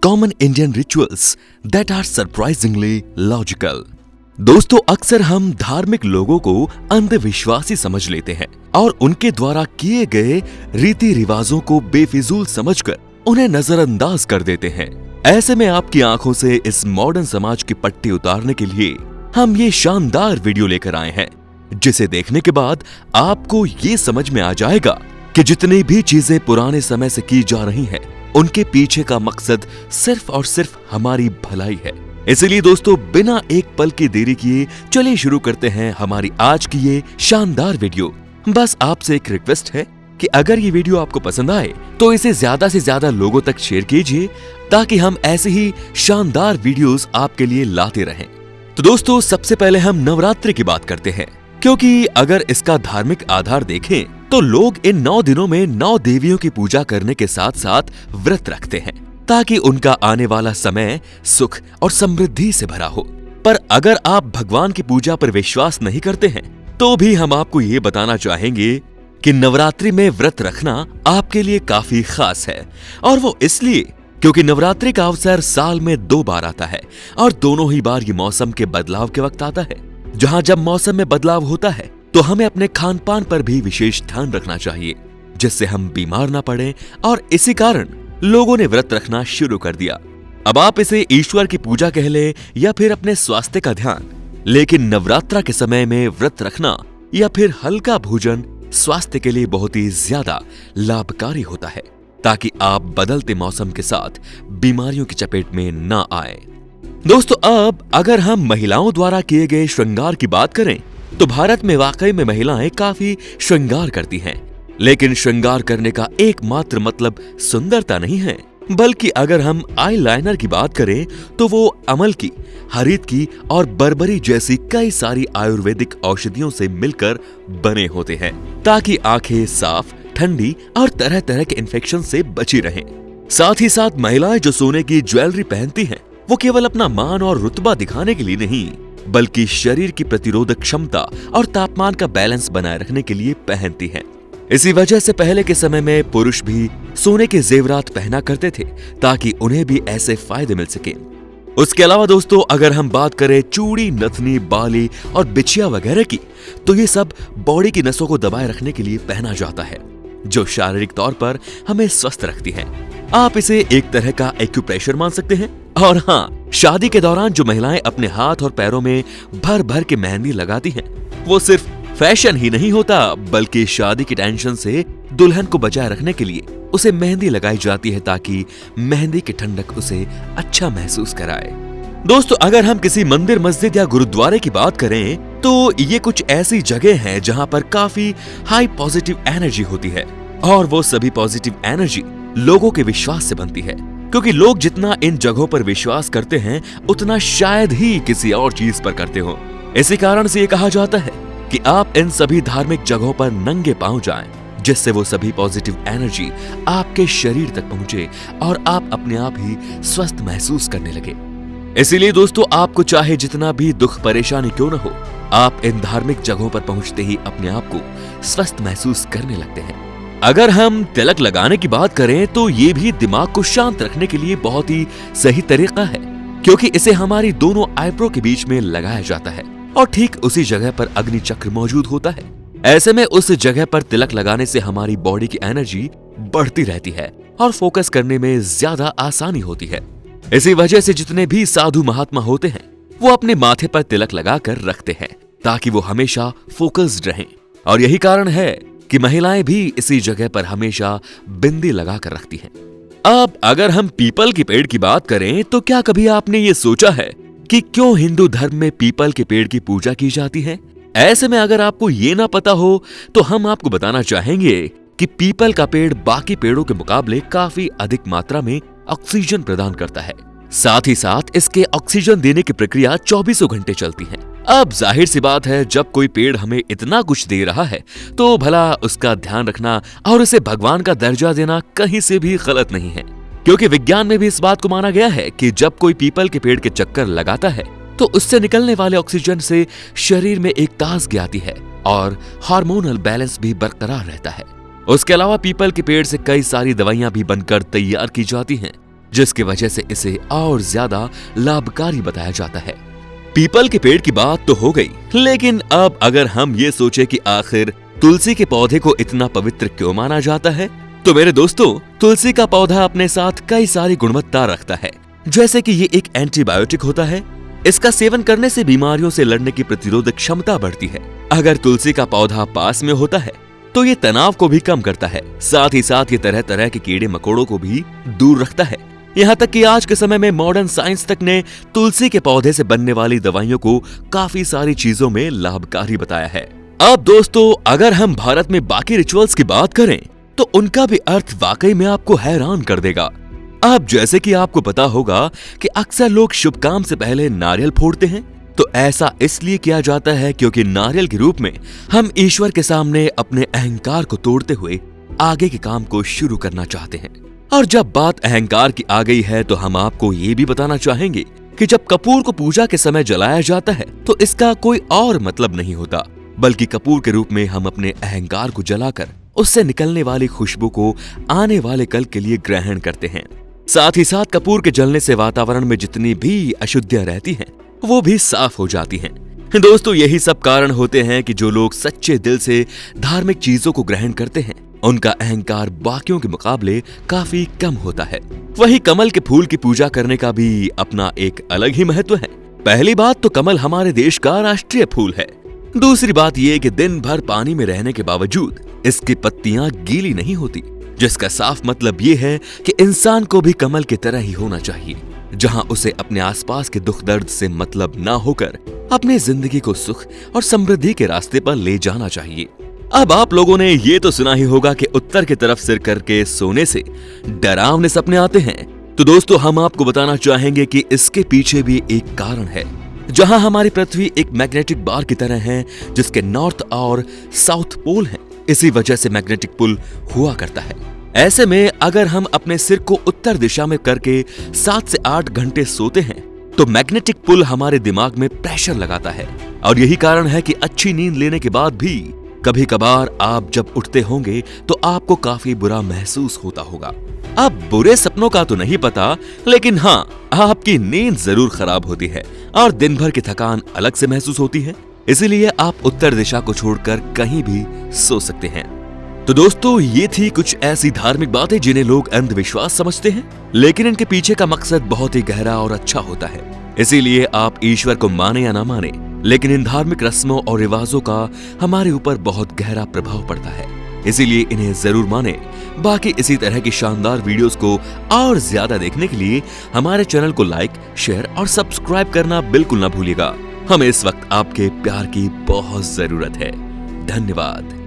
common Indian rituals that are surprisingly logical. दोस्तों, अक्सर हम धार्मिक लोगों को अंधविश्वासी समझ लेते हैं और उनके द्वारा किए गए रीति रिवाजों को बेफिजूल समझकर उन्हें नजरअंदाज कर देते हैं। ऐसे में आपकी आंखों से इस मॉडर्न समाज की पट्टी उतारने के लिए हम ये शानदार वीडियो लेकर आए हैं, जिसे देखने के बाद आपको ये समझ में आ जाएगा कि जितनी भी चीजें पुराने समय से की जा रही हैं, उनके पीछे का मकसद सिर्फ और सिर्फ हमारी भलाई है। इसलिए दोस्तों, बिना एक पल की देरी किए चलिए शुरू करते हैं हमारी आज की ये शानदार वीडियो। बस आपसे एक रिक्वेस्ट है कि अगर ये वीडियो आपको पसंद आए तो इसे ज्यादा से ज्यादा लोगों तक शेयर कीजिए, ताकि हम ऐसे ही शानदार वीडियोस आपके लिए लाते रहें। तो दोस्तों, सबसे पहले हम नवरात्रि की बात करते हैं, क्योंकि अगर इसका धार्मिक आधार देखें तो लोग इन 9 दिनों में 9 देवियों की पूजा करने के साथ साथ व्रत रखते हैं, ताकि उनका आने वाला समय सुख और समृद्धि से भरा हो। पर अगर आप भगवान की पूजा पर विश्वास नहीं करते हैं, तो भी हम आपको ये बताना चाहेंगे कि नवरात्रि में व्रत रखना आपके लिए काफी खास है। और वो इसलिए क्योंकि नवरात्रि का अवसर साल में 2 बार आता है, और दोनों ही बार ये मौसम के बदलाव के वक्त आता है। जहां जब मौसम में बदलाव होता है तो हमें अपने खान पान पर भी विशेष ध्यान रखना चाहिए, जिससे हम बीमार ना पड़े, और इसी कारण लोगों ने व्रत रखना शुरू कर दिया। अब आप इसे ईश्वर की पूजा कह ले या फिर अपने स्वास्थ्य का ध्यान, लेकिन नवरात्रा के समय में व्रत रखना या फिर हल्का भोजन स्वास्थ्य के लिए बहुत ही ज्यादा लाभकारी होता है, ताकि आप बदलते मौसम के साथ बीमारियों की चपेट में ना आए। दोस्तों, अब अगर हम महिलाओं द्वारा किए गए श्रृंगार की बात करें तो भारत में वाकई में महिलाएं काफी श्रृंगार करती हैं, लेकिन श्रृंगार करने का एकमात्र मतलब सुंदरता नहीं है, बल्कि अगर हम आई लाइनर की बात करें तो वो अमल की, हरित की और बर्बरी जैसी कई सारी आयुर्वेदिक औषधियों से मिलकर बने होते हैं, ताकि आंखें साफ, ठंडी और तरह तरह के इन्फेक्शन से बची रहें। साथ ही साथ महिलाएं जो सोने की ज्वेलरी पहनती हैं, वो केवल अपना मान और रुतबा दिखाने के लिए नहीं, बल्कि शरीर की प्रतिरोधक क्षमता और तापमान का बैलेंस बनाए रखने के लिए पहनती हैं। इसी वजह से पहले के समय में पुरुष भी सोने के जेवरात पहना करते थे, ताकि उन्हें भी ऐसे फायदे मिल सके। उसके अलावा दोस्तों, अगर हम बात करें चूड़ी, नथनी, बाली और बिछिया वगैरह की, तो ये सब बॉडी की नसों को दबाए रखने के लिए पहना जाता है, जो शारीरिक तौर पर हमें स्वस्थ रखती है। आप इसे एक तरह का एक्यूप्रेशर मान सकते हैं। और हाँ, शादी के दौरान जो महिलाएं अपने हाथ और पैरों में भर भर के मेहंदी लगाती हैं, वो सिर्फ फैशन ही नहीं होता, बल्कि शादी की टेंशन से दुल्हन को बचाए रखने के लिए उसे मेहंदी लगाई जाती है, ताकि मेहंदी की ठंडक उसे अच्छा महसूस कराए। दोस्तों, अगर हम किसी मंदिर, मस्जिद या गुरुद्वारे की बात करें तो ये कुछ ऐसी जगह है जहां पर काफी हाई पॉजिटिव एनर्जी होती है, और वो सभी पॉजिटिव एनर्जी लोगों के विश्वास से बनती है, क्योंकि लोग जितना इन जगहों पर विश्वास करते हैं, उतना शायद ही किसी और चीज पर करते हो। इसी कारण से ये कहा जाता है कि आप इन सभी धार्मिक जगहों पर नंगे पांव जाएं, जिससे वो सभी पॉजिटिव एनर्जी आपके शरीर तक पहुंचे और आप अपने आप ही स्वस्थ महसूस करने लगे। इसीलिए दोस्तों, आपको चाहे जितना भी दुख परेशानी क्यों न हो, आप इन धार्मिक जगहों पर पहुंचते ही अपने आप को स्वस्थ महसूस करने लगते हैं। अगर हम तिलक लगाने की बात करें तो ये भी दिमाग को शांत रखने के लिए बहुत ही सही तरीका है, क्योंकि इसे हमारी दोनों आईब्रो के बीच में लगाया जाता है, और ठीक उसी जगह पर अग्नि चक्र मौजूद होता है। ऐसे में उस जगह पर तिलक लगाने से हमारी बॉडी की एनर्जी बढ़ती रहती है और फोकस करने में ज्यादा आसानी होती है। इसी वजह से जितने भी साधु महात्मा होते हैं, वो अपने माथे पर तिलक लगाकर रखते हैं, ताकि वो हमेशा फोकस्ड रहें। और यही कारण है कि महिलाएं भी इसी जगह पर हमेशा बिंदी लगा कर रखती हैं। अब अगर हम पीपल के पेड़ की बात करें तो क्या कभी आपने ये सोचा है कि क्यों हिंदू धर्म में पीपल के पेड़ की पूजा की जाती है? ऐसे में अगर आपको ये ना पता हो तो हम आपको बताना चाहेंगे कि पीपल का पेड़ बाकी पेड़ों के मुकाबले काफी अधिक मात्रा में ऑक्सीजन प्रदान करता है। साथ ही साथ इसके ऑक्सीजन देने की प्रक्रिया 24 घंटे चलती है। अब जाहिर सी बात है, जब कोई पेड़ हमें इतना कुछ दे रहा है तो भला उसका ध्यान रखना और उसे भगवान का दर्जा देना कहीं से भी गलत नहीं है, क्योंकि विज्ञान में भी इस बात को माना गया है कि जब कोई पीपल के पेड़ के चक्कर लगाता है तो उससे निकलने वाले ऑक्सीजन से शरीर में एक ताजगी आती है और हार्मोनल बैलेंस भी बरकरार रहता है। उसके अलावा पीपल के पेड़ से कई सारी दवाइयां भी बनकर तैयार की जाती हैं, जिसकी वजह से इसे और ज्यादा लाभकारी बताया जाता है। पीपल के पेड़ की बात तो हो गई, लेकिन अब अगर हम ये सोचे कि आखिर तुलसी के पौधे को इतना पवित्र क्यों माना जाता है, तो मेरे दोस्तों, तुलसी का पौधा अपने साथ कई सारी गुणवत्ता रखता है। जैसे कि ये एक एंटीबायोटिक होता है, इसका सेवन करने से बीमारियों से लड़ने की प्रतिरोधक क्षमता बढ़ती है। अगर तुलसी का पौधा पास में होता है तो ये तनाव को भी कम करता है, साथ ही साथ ये तरह तरह के कीड़े मकोड़ों को भी दूर रखता है। यहाँ तक कि आज के समय में मॉडर्न साइंस तक ने तुलसी के पौधे से बनने वाली दवाइयों को काफी सारी चीजों में लाभकारी बताया है। अब दोस्तों, अगर हम भारत में बाकी रिचुअल्स की बात करें तो उनका भी अर्थ वाकई में आपको हैरान कर देगा। अब जैसे कि आपको पता होगा कि अक्सर लोग शुभ काम से पहले नारियल फोड़ते हैं, तो ऐसा इसलिए किया जाता है क्योंकि नारियल के रूप में हम ईश्वर के सामने अपने अहंकार को तोड़ते हुए आगे के काम को शुरू करना चाहते हैं। और जब बात अहंकार की आ गई है तो हम आपको ये भी बताना चाहेंगे कि जब कपूर को पूजा के समय जलाया जाता है तो इसका कोई और मतलब नहीं होता, बल्कि कपूर के रूप में हम अपने अहंकार को जलाकर उससे निकलने वाली खुशबू को आने वाले कल के लिए ग्रहण करते हैं। साथ ही साथ कपूर के जलने से वातावरण में जितनी भी अशुद्धियां रहती हैं, वो भी साफ हो जाती हैं। दोस्तों, यही सब कारण होते हैं कि जो लोग सच्चे दिल से धार्मिक चीजों को ग्रहण करते हैं, उनका अहंकार बाकियों के मुकाबले काफी कम होता है। वही कमल के फूल की पूजा करने का भी अपना एक अलग ही महत्व है। पहली बात तो कमल हमारे देश का राष्ट्रीय फूल है। दूसरी बात यह कि दिन भर पानी में रहने के बावजूद इसकी पत्तियां गीली नहीं होती, जिसका साफ मतलब ये है कि इंसान को भी कमल की तरह ही होना चाहिए, जहां उसे अपने आसपास के दुख दर्द से मतलब ना होकर अपनी जिंदगी को सुख और समृद्धि के रास्ते पर ले जाना चाहिए। अब आप लोगों ने ये तो सुना ही होगा कि उत्तर की तरफ सिर करके सोने से डरावने सपने आते हैं। तो दोस्तों, हम आपको बताना चाहेंगे कि इसके पीछे भी एक कारण है। जहां हमारी पृथ्वी एक मैग्नेटिक बार की तरह है, जिसके नॉर्थ और साउथ पोल हैं, इसी वजह से मैग्नेटिक पुल हुआ करता है। ऐसे में अगर हम अपने सिर को उत्तर दिशा में करके 7 से 8 घंटे सोते हैं तो मैग्नेटिक पुल हमारे दिमाग में प्रेशर लगाता है, और यही कारण है कि अच्छी नींद लेने के बाद भी कभी कभार आप जब उठते होंगे तो आपको काफी बुरा महसूस होता होगा। अब बुरे सपनों का तो नहीं पता, लेकिन हाँ, आपकी नींद जरूर खराब होती है और दिन भर की थकान अलग से महसूस होती है। इसीलिए आप उत्तर दिशा को छोड़कर कहीं भी सो सकते हैं। तो दोस्तों, ये थी कुछ ऐसी धार्मिक बातें जिन्हें लोग अंधविश्वास समझते हैं, लेकिन इनके पीछे का मकसद बहुत ही गहरा और अच्छा होता है। इसीलिए आप ईश्वर को माने या ना माने, लेकिन इन धार्मिक रस्मों और रिवाजों का हमारे ऊपर बहुत गहरा प्रभाव पड़ता है। इसीलिए इन्हें जरूर माने। बाकी इसी तरह की शानदार वीडियोस को और ज्यादा देखने के लिए हमारे चैनल को लाइक, शेयर और सब्सक्राइब करना बिल्कुल ना भूलिएगा। हमें इस वक्त आपके प्यार की बहुत जरूरत है। धन्यवाद।